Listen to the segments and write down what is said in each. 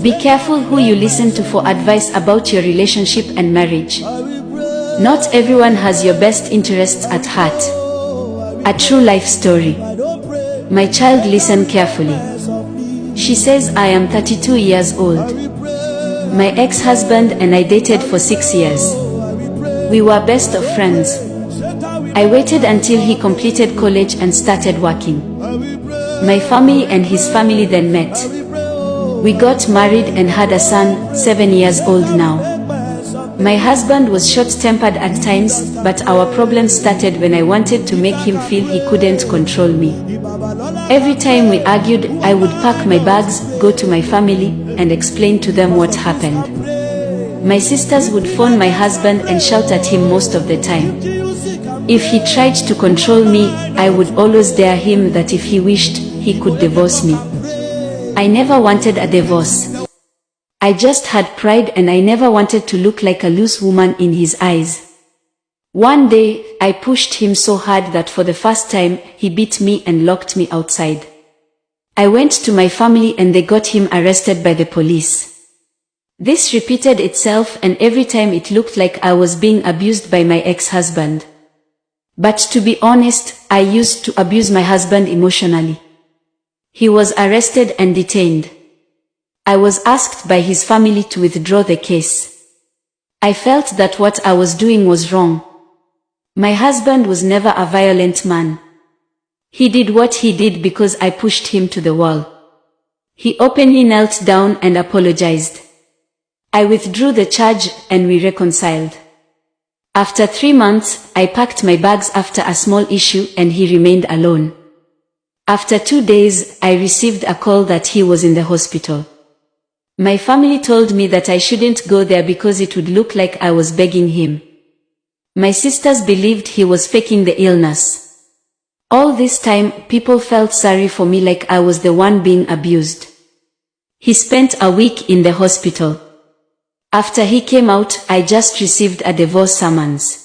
Be careful who you listen to for advice about your relationship and marriage. Not everyone has your best interests at heart. A true life story. My child, listen carefully. She says, I am 32 years old. My ex-husband and I dated for 6 years. We were best of friends. I waited until he completed college and started working. My family and his family then met. We got married and had a son, 7 years old now. My husband was short-tempered at times, but our problems started when I wanted to make him feel he couldn't control me. Every time we argued, I would pack my bags, go to my family, and explain to them what happened. My sisters would phone my husband and shout at him most of the time. If he tried to control me, I would always dare him that if he wished, he could divorce me. I never wanted a divorce. I just had pride and I never wanted to look like a loose woman in his eyes. One day, I pushed him so hard that for the first time, he beat me and locked me outside. I went to my family and they got him arrested by the police. This repeated itself, and every time it looked like I was being abused by my ex-husband. But to be honest, I used to abuse my husband emotionally. He was arrested and detained. I was asked by his family to withdraw the case. I felt that what I was doing was wrong. My husband was never a violent man. He did what he did because I pushed him to the wall. He openly knelt down and apologized. I withdrew the charge and we reconciled. After 3 months, I packed my bags after a small issue and he remained alone. After 2 days, I received a call that he was in the hospital. My family told me that I shouldn't go there because it would look like I was begging him. My sisters believed he was faking the illness. All this time, people felt sorry for me like I was the one being abused. He spent a week in the hospital. After he came out, I just received a divorce summons.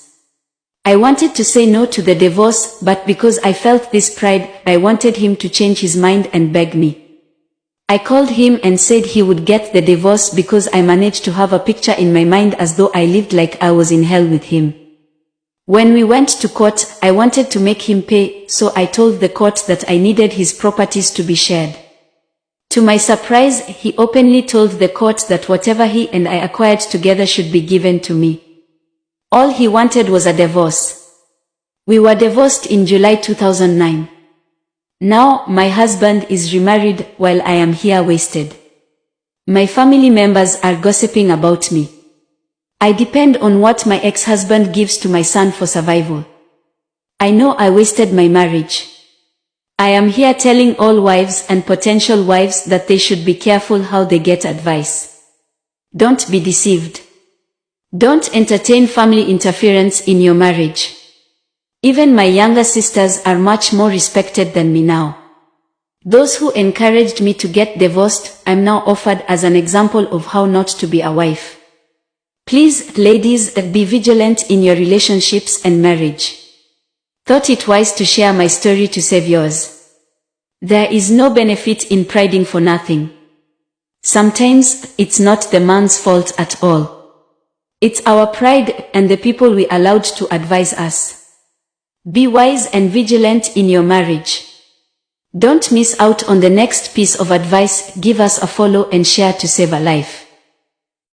I wanted to say no to the divorce, but because I felt this pride, I wanted him to change his mind and beg me. I called him and said he would get the divorce because I managed to have a picture in my mind as though I lived like I was in hell with him. When we went to court, I wanted to make him pay, so I told the court that I needed his properties to be shared. To my surprise, he openly told the court that whatever he and I acquired together should be given to me. All he wanted was a divorce. We were divorced in July 2009. Now, my husband is remarried while I am here wasted. My family members are gossiping about me. I depend on what my ex-husband gives to my son for survival. I know I wasted my marriage. I am here telling all wives and potential wives that they should be careful how they get advice. Don't be deceived. Don't entertain family interference in your marriage. Even my younger sisters are much more respected than me now. Those who encouraged me to get divorced, I'm now offered as an example of how not to be a wife. Please, ladies, be vigilant in your relationships and marriage. Thought it wise to share my story to save yours. There is no benefit in priding for nothing. Sometimes, it's not the man's fault at all. It's our pride and the people we allowed to advise us. Be wise and vigilant in your marriage. Don't miss out on the next piece of advice. Give us a follow and share to save a life.